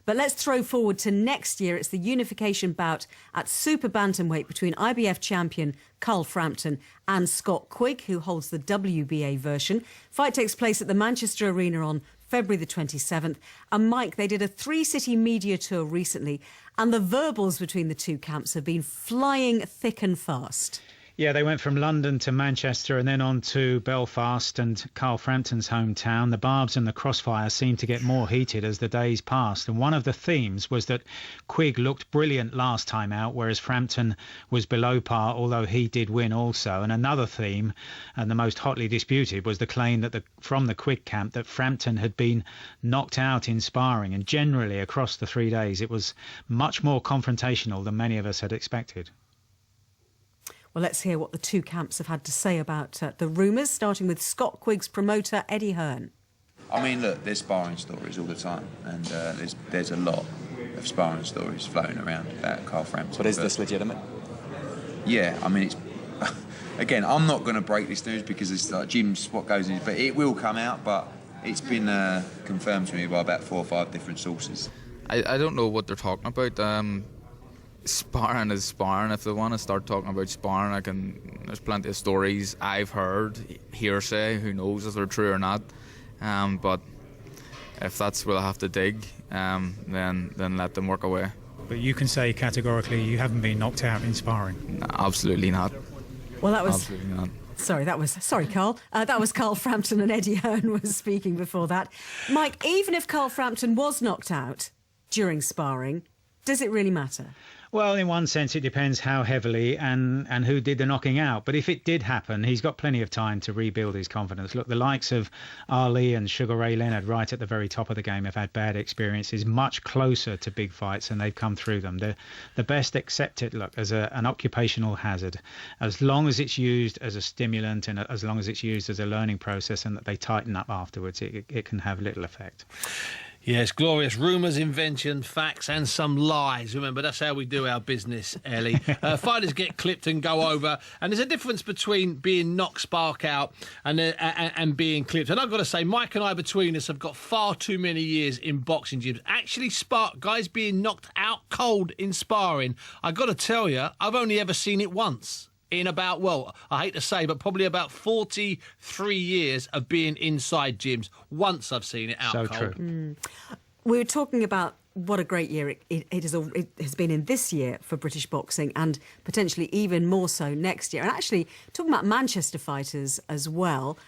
But let's throw forward to next year. It's the unification bout at super bantamweight between IBF champion Carl Frampton and Scott Quigg, who holds the WBA version. Fight takes place at the Manchester Arena on February the 27th. And Mike, they did a 3-city media tour recently, and the verbals between the two camps have been flying thick and fast. Yeah, they went from London to Manchester and then on to Belfast and Carl Frampton's hometown. The barbs and the crossfire seemed to get more heated as the days passed. And one of the themes was that Quigg looked brilliant last time out, whereas Frampton was below par, although he did win also. And another theme, and the most hotly disputed, was the claim that from the Quigg camp that Frampton had been knocked out in sparring. And generally across the 3 days, it was much more confrontational than many of us had expected. Well, let's hear what the two camps have had to say about the rumours, starting with Scott Quigg's promoter, Eddie Hearn. I mean, look, there's sparring stories all the time, and there's a lot of sparring stories floating around about Carl Frampton. But is this legitimate? Yeah, I mean, it's... Again, I'm not going to break this news because it's like Jim's what goes in, but it will come out, but it's been confirmed to me by about 4 or 5 different sources. I don't know what they're talking about. Sparring is sparring. If they want to start talking about sparring, there's plenty of stories I've heard, hearsay, who knows if they're true or not. But if that's where they have to dig, then let them work away. But you can say categorically you haven't been knocked out in sparring? No, absolutely not. Well, that was... Absolutely not. Sorry, Carl. That was Carl Frampton, and Eddie Hearn was speaking before that. Mike, even if Carl Frampton was knocked out during sparring, does it really matter? Well, in one sense, it depends how heavily and who did the knocking out. But if it did happen, he's got plenty of time to rebuild his confidence. Look, the likes of Ali and Sugar Ray Leonard right at the very top of the game have had bad experiences, much closer to big fights, and they've come through them. The best accept it, look, as an occupational hazard. As long as it's used as a stimulant and as long as it's used as a learning process and that they tighten up afterwards, it can have little effect. Yes, glorious rumours, invention, facts and some lies. Remember, that's how we do our business, Ellie. Fighters get clipped and go over, and there's a difference between being knocked spark out and being clipped. And I've got to say, Mike and I between us have got far too many years in boxing gyms. Actually, guys being knocked out cold in sparring, I've got to tell you, I've only ever seen it once. In about, well, I hate to say, but probably about 43 years of being inside gyms. Once I've seen it out so cold. True. We were talking about what a great year it has been in this year for British boxing, and potentially even more so next year. And actually, talking about Manchester fighters as well,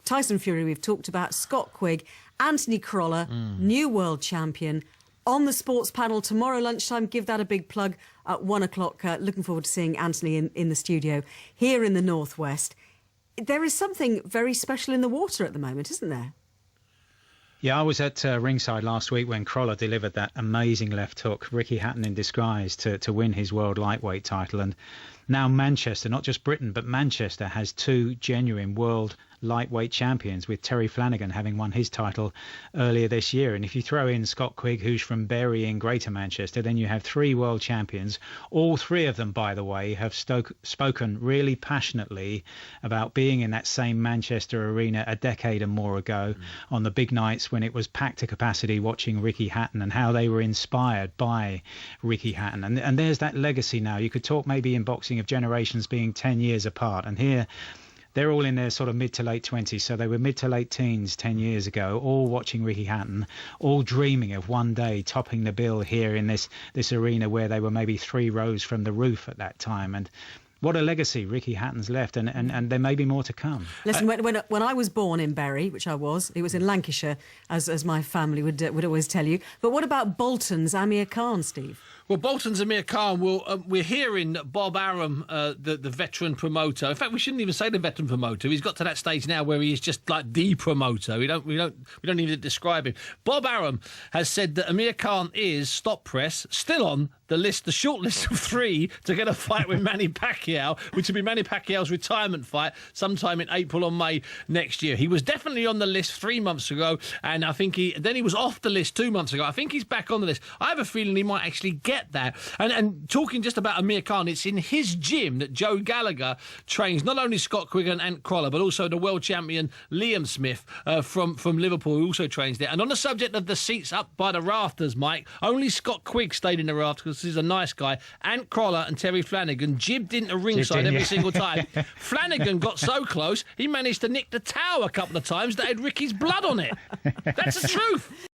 Tyson Fury we've talked about, Scott Quigg, Anthony Crolla, new world champion, on the sports panel tomorrow lunchtime. Give that a big plug at 1 o'clock. Looking forward to seeing Anthony in the studio here in the Northwest. There is something very special in the water at the moment, isn't there? Yeah, I was at ringside last week when Crolla delivered that amazing left hook, Ricky Hatton in disguise, to win his world lightweight title. And now Manchester, not just Britain, but Manchester has 2 genuine world lightweight champions, with Terry Flanagan having won his title earlier this year. And if you throw in Scott Quigg, who's from Bury in Greater Manchester, then you have 3 world champions. All 3 of them, by the way, have spoken really passionately about being in that same Manchester arena a decade and more ago on the big nights when it was packed to capacity watching Ricky Hatton, and how they were inspired by Ricky Hatton. And there's that legacy now. You could talk maybe in boxing of generations being 10 years apart, and here they're all in their sort of mid to late 20s, so they were mid to late teens 10 years ago, all watching Ricky Hatton, all dreaming of one day topping the bill here in this arena where they were maybe 3 rows from the roof at that time. And what a legacy Ricky Hatton's left, and there may be more to come. Listen, when I was born in Bury, which I was, it was in Lancashire, as my family would always tell you. But what about Bolton's Amir Khan, Steve? Well, Bolton's Amir Khan, we're hearing Bob Arum, the veteran promoter. In fact, we shouldn't even say the veteran promoter. He's got to that stage now where he is just like the promoter. We don't even describe him. Bob Arum has said that Amir Khan is, stop press, still on the list, the short list of 3 to get a fight with Manny Pacquiao Pacquiao, which will be Manny Pacquiao's retirement fight sometime in April or May next year. He was definitely on the list 3 months ago, and I think he was off the list 2 months ago. I think he's back on the list. I have a feeling he might actually get that. And talking just about Amir Khan, it's in his gym that Joe Gallagher trains not only Scott Quigg and Ant Crolla, but also the world champion Liam Smith from Liverpool, who also trains there. And on the subject of the seats up by the rafters, Mike, only Scott Quigg stayed in the rafters because he's a nice guy. Ant Crolla and Terry Flanagan jibbed into ringside every single time. Flanagan got so close, he managed to nick the towel a couple of times that had Ricky's blood on it. That's the truth.